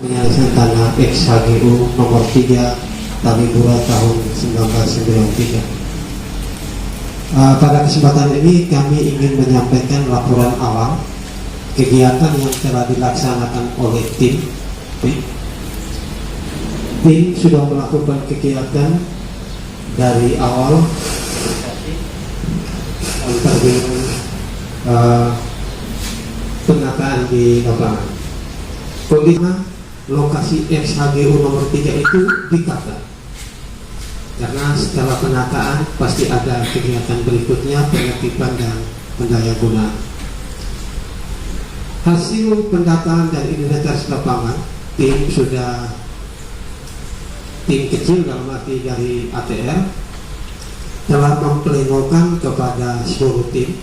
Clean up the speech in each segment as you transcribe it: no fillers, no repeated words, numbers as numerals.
Penyelesaian tanah XHGU nomor 3 Tamibura tahun 1993. Pada kesempatan ini kami ingin menyampaikan laporan awal kegiatan yang telah dilaksanakan oleh tim. Tim sudah melakukan kegiatan dari awal terjun penataan di lapangan. Kondisi lokasi XHGU nomor 3 itu dikata karena setelah penataan pasti ada kegiatan berikutnya, penertiban dan pendayagunaan. Hasil pendataan dan inventaris lapangan, tim kecil dalam arti dari ATR telah memplengokan kepada seluruh tim.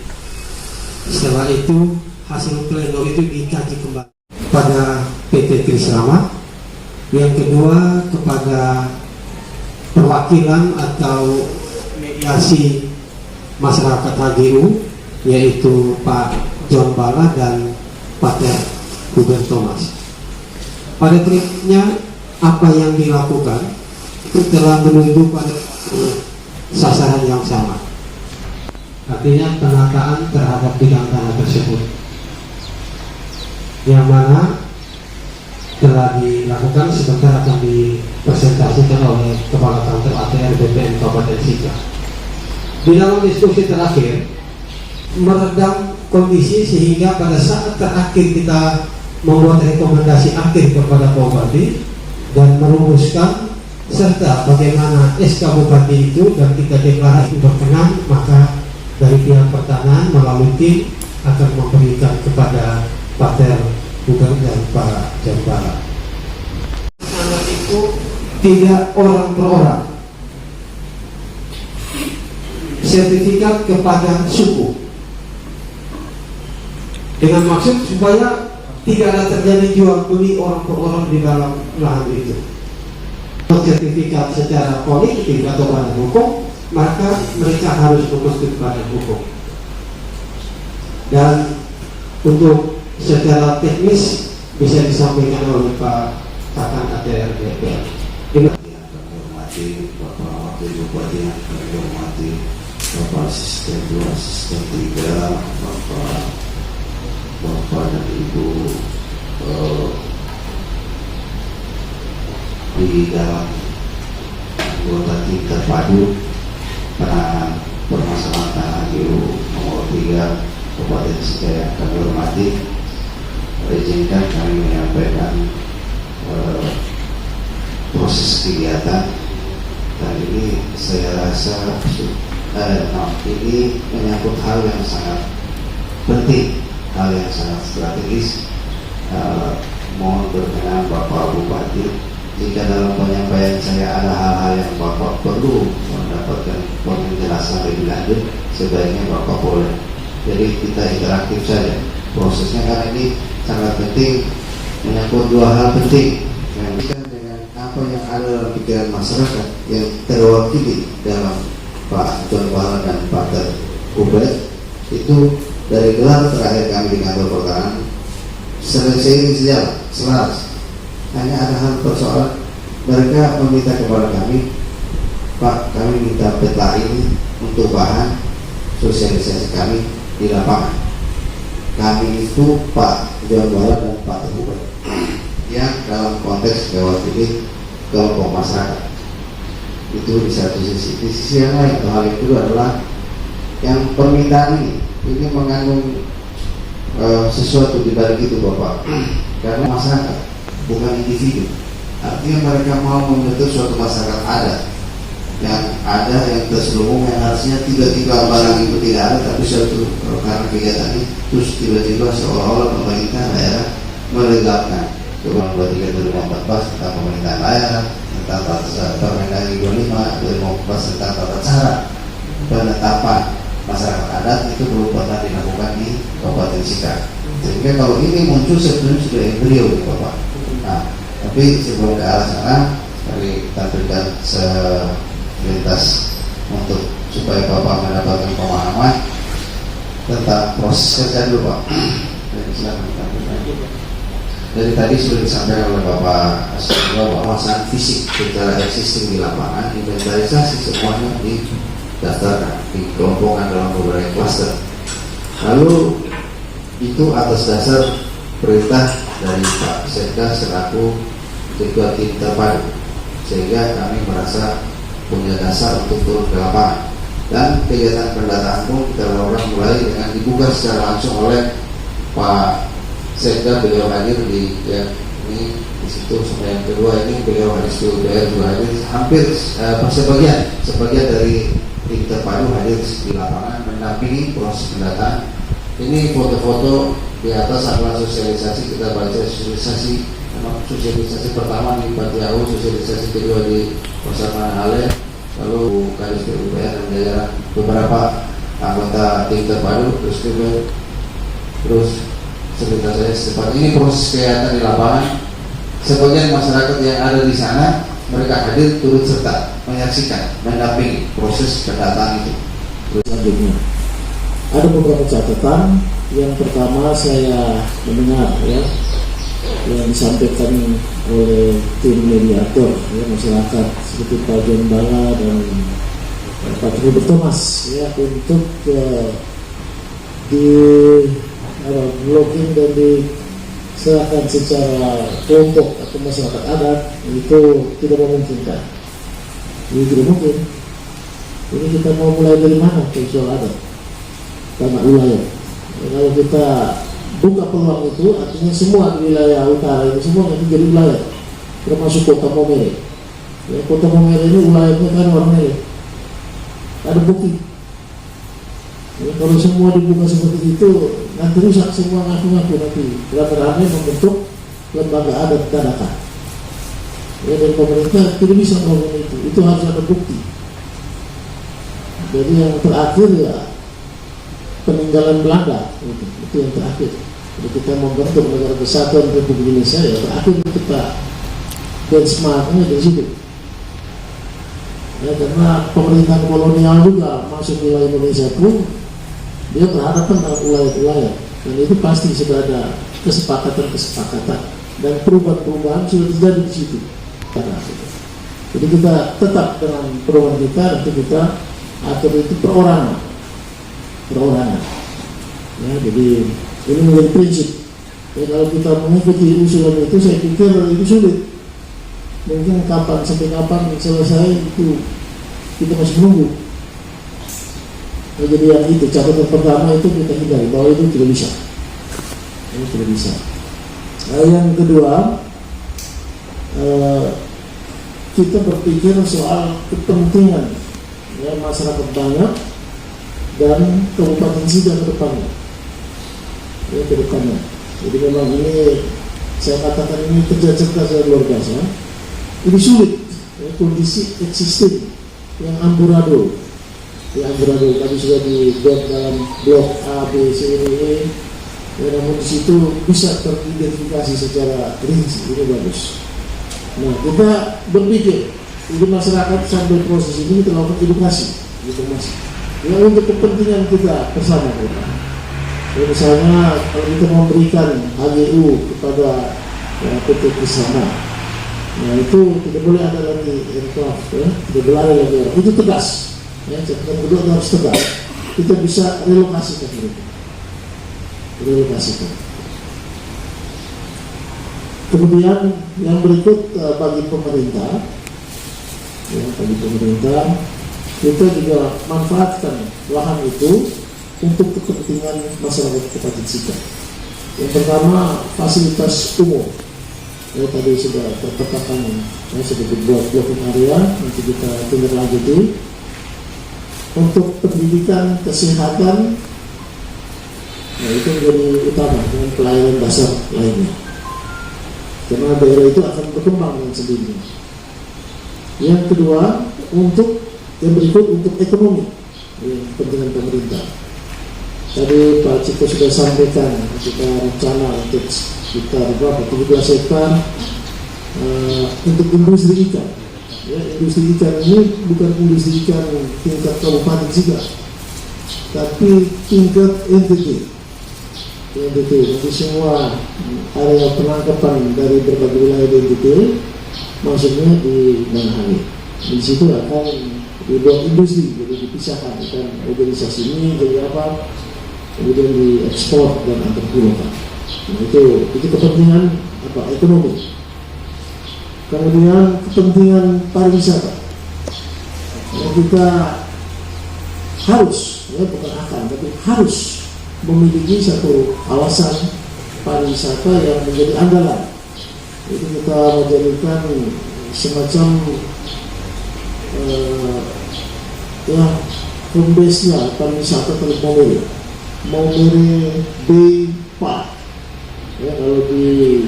Setelah itu hasil pleno itu dikaji kembali pada PT Trisrama, yang kedua kepada perwakilan atau mediasi masyarakat HGU yaitu Pak John Bala dan Pak Huben Thomas. Pada berikutnya apa yang dilakukan itu telah menuju pada sasaran yang sama, artinya penataan terhadap bidang tanah tersebut, yang mana telah dilakukan sebentar akan dipresentasikan oleh Kepala Kantor ATR BPN Kabupaten Sika. Di dalam diskusi terakhir meredam kondisi sehingga pada saat terakhir kita membuat rekomendasi akhir kepada Bupati dan merumuskan serta bagaimana SK Bupati itu dan kita deklarasi berkenan, maka dari pihak pertanahan melalui tim akan memberikan kepada Pak Huben dan Pak Jambara. Sangat itu tidak orang per orang, sertifikat kepada suku, dengan maksud supaya tidak ada terjadi jual beli orang per orang di dalam lahan itu. Sertifikat secara politik atau badan hukum, maka mereka harus membentuk badan hukum. Dan untuk secara teknis bisa disampaikan oleh Pak Kakang ATR BPN. Kami hormati Bapak Wakil Bupati, yang kami hormati Bapak Asisten 2, Asisten 3, Bapak dan Ibu di dalam anggota tim terpadu penanganan permasalahan tanah HGU nomor 3 Kabupaten Sika yang kami hormati. Izinkan kami menyampaikan proses kegiatan. Dan ini saya rasa ini menyangkut hal yang sangat penting, hal yang sangat strategis. Mohon berkenan Bapak Bupati, jika dalam penyampaian saya ada hal-hal yang Bapak perlu mendapatkan penjelasan lebih lanjut, sebaiknya Bapak boleh. Jadi kita interaktif saja prosesnya, karena ini sangat penting, menyangkut dua hal penting yang dengan apa yang ada dalam pikiran masyarakat yang terwakili dalam Pak John Bala dan Pak Huben. Itu dari gelar terakhir kami di kantor pertanahan seiring sejalan selaras. Hanya ada hal persoalan, mereka meminta kepada kami, Pak, kami minta peta ini untuk bahan sosialisasi kami di lapangan. Kami itu Pak John Bala dan Pak Huben yang dalam konteks mewakili kelompok masyarakat. Itu di satu sisi. Di sisi yang lain, hal itu adalah yang permintaan ini mengandung sesuatu di balik itu Bapak, karena masyarakat bukan individu. Artinya mereka mau membentuk suatu masyarakat adat yang terselubung, yang harusnya tiba-tiba barang itu tidak ada, tapi suatu karena kegiatan ini terus tiba-tiba seolah-olah pemerintah daerah melegalkan. Undang 23 2014 tentang pemerintahan daerah, tentang Permendagri 25 2014 tentang tata cara penetapan masyarakat adat itu belum pernah dilakukan di Kabupaten Sika. Sehingga kalau ini muncul sebelum sudah embrio nih Bapak. Nah, tapi sebelum ke arah sana, kami tampilkan selintas untuk supaya Bapak mendapatkan pemahaman tentang proses kerja dulu Pak. Silakan tampilkan. Dari tadi sudah disampaikan oleh Bapak Asrul bahwa sangat fisik secara existing di lapangan, inventarisasi semuanya didaftarkan, dikelompokkan dalam beberapa klaster. Lalu itu atas dasar perintah dari Pak Sekda selaku Ketua Tim Terpadu, sehingga kami merasa punya dasar untuk turun ke lapangan. Dan kegiatan pendataan pun kita lakukan mulai dengan dibuka secara langsung oleh Pak Sekda, beliau hadir di ini di situ. Sampai yang kedua ini beliau hadir di UPR juga hadir, hampir sebagian dari tim terpadu hadir di lapangan mendampingi proses pendataan. Ini foto-foto di atas adalah sosialisasi, kita baca sosialisasi pertama di Patiau, sosialisasi kedua di Pasar Manahale, lalu Kadis PUPR dan jajaran beberapa anggota tim terpadu, terus cerita saya seperti ini proses kegiatan di lapangan. Sebagian masyarakat yang ada di sana mereka hadir turut serta menyaksikan, mendampingi proses pendataan itu. Selanjutnya ada beberapa catatan. Yang pertama saya mendengar yang disampaikan oleh tim mediator masyarakat seperti Pak John Bala dan Pak Robert Thomas untuk di blocking dan diserahkan secara kelompok atau masyarakat adat itu tidak memungkinkan. Ini tidak mungkin. Ini kita mau mulai dari mana soal adat? Tanah wilayah. Kalau kita buka peluang itu, artinya semua di wilayah utara itu semua nanti jadi wilayah, termasuk Kota Momere. Kota Momere ini wilayahnya kan orang Mele. Ada bukti. Kalau semua dibuka seperti itu, nanti rusak semua ngaku-ngaku nanti. Rame-rame membentuk lembaga adat dadakan. Dan pemerintah tidak bisa melakukan itu. Itu harus ada bukti. Jadi yang terakhir peninggalan Belanda itu yang terakhir. Jadi kita membentuk negara kesatuan Republik Indonesia terakhir kita benchmarknya dari situ. Karena pemerintahan kolonial juga masuk wilayah Indonesia pun dia berhadapan dengan wilayah-wilayah, dan itu pasti sudah ada kesepakatan dan perubahan-perubahan sudah terjadi di situ. Jadi kita tetap dengan perubahan kita, nanti kita atur itu perorangan. Jadi ini menjadi prinsip. Kalau kita mengikuti usulan itu, saya pikir itu sulit. Mungkin sampai kapan selesai itu kita masih menunggu. Jadi yang itu catatan pertama itu kita hindari bahwa itu tidak bisa. Ini tidak bisa. Yang kedua, kita berpikir soal kepentingan masyarakat banyak dan Kabupaten Siga ke depannya. Jadi memang ini saya katakan ini kerja cerdas yang luar biasa. Ini sulit kondisi existing yang amburadul. Tadi sudah dibuat dalam blok A, B, C, D, E. Namun di situ bisa teridentifikasi secara rinci. Ini bagus. Nah, kita berpikir jadi masyarakat sambil proses ini kita lakukan edukasi, informasi. Untuk kepentingan kita bersama kita. Misalnya kalau kita memberikan HGU kepada PT Krisana, nah itu tidak boleh ada lagi aircraft, tidak boleh ada lagi orang. Itu tegas. Catatan kedua itu harus tegas. Kita bisa relokasikan mereka. Kemudian yang berikut bagi pemerintah, kita juga manfaatkan lahan itu untuk kepentingan masyarakat Kabupaten Siga. Yang pertama fasilitas umum. Tadi sudah terpetakan, sudah dibuat blocking area, nanti kita tindak lanjuti. Untuk pendidikan, kesehatan, itu menjadi utama dengan pelayanan dasar lainnya. Karena daerah itu akan berkembang dengan sendirinya. Yang kedua, yang berikut untuk ekonomi, kepentingan pemerintah. Tadi Pak Ciko sudah sampaikan kita rencana untuk sekitar 17 hektar untuk industri ikan. Industri ikan ini bukan industri ikan tingkat kabupaten Siga, tapi tingkat NTT. NTT. Nanti semua area penangkapan dari berbagai wilayah di NTT maksudnya di Manahani. Di situ akan dibuat industri, jadi dipisahkan, akan organisasi ini jadi apa, kemudian diekspor dan antar pulau. Nah, itu kepentingan apa, ekonomi. Kemudian kepentingan pariwisata. Nah, kita harus, ya bukan akan, tapi harus memiliki satu kawasan pariwisata yang menjadi andalan. Itu kita menjadikan semacam ya home base-nya pariwisata Teluk Maumere Bay Park. Ya, kalau di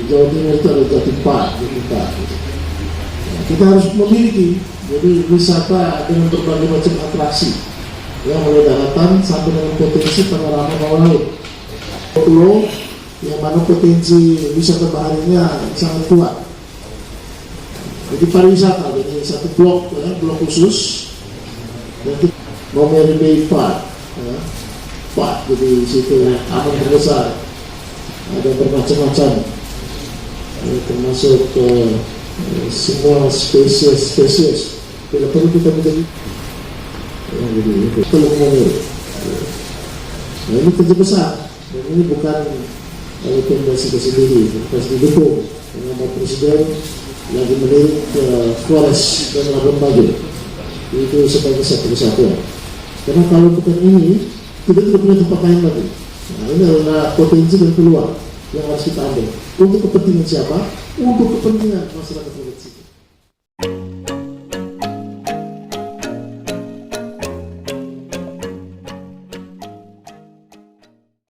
Jawa Timur itu ada Jatim Park, kita harus memiliki jadi wisata dengan berbagai macam atraksi, ya mulai daratan sampai dengan potensi panorama bawah laut, pulau yang mana potensi wisata baharinya sangat kuat. Jadi pariwisata, jadi satu blok, ya, blok khusus, nanti Maumere Bay Park, ya, Park, jadi situ aman terbesar, ada bermacam-macam, ya, termasuk semua spesies. Bila perlu kita menjadi jadi itu Teluk Maumere. Nah, ini kerja besar, dan ini bukan rekomendasi sendiri, harus didukung dengan Bapak Presiden lagi melirik ke Flores dan Labuan Bajo. Itu sebagai satu kesatuan. Karena kalau bukan ini, kita tidak punya tempat lain lagi. Nah, ini adalah potensi dan peluang yang harus kita ambil. Untuk kepentingan siapa? Untuk kepentingan masyarakat Sulawesi.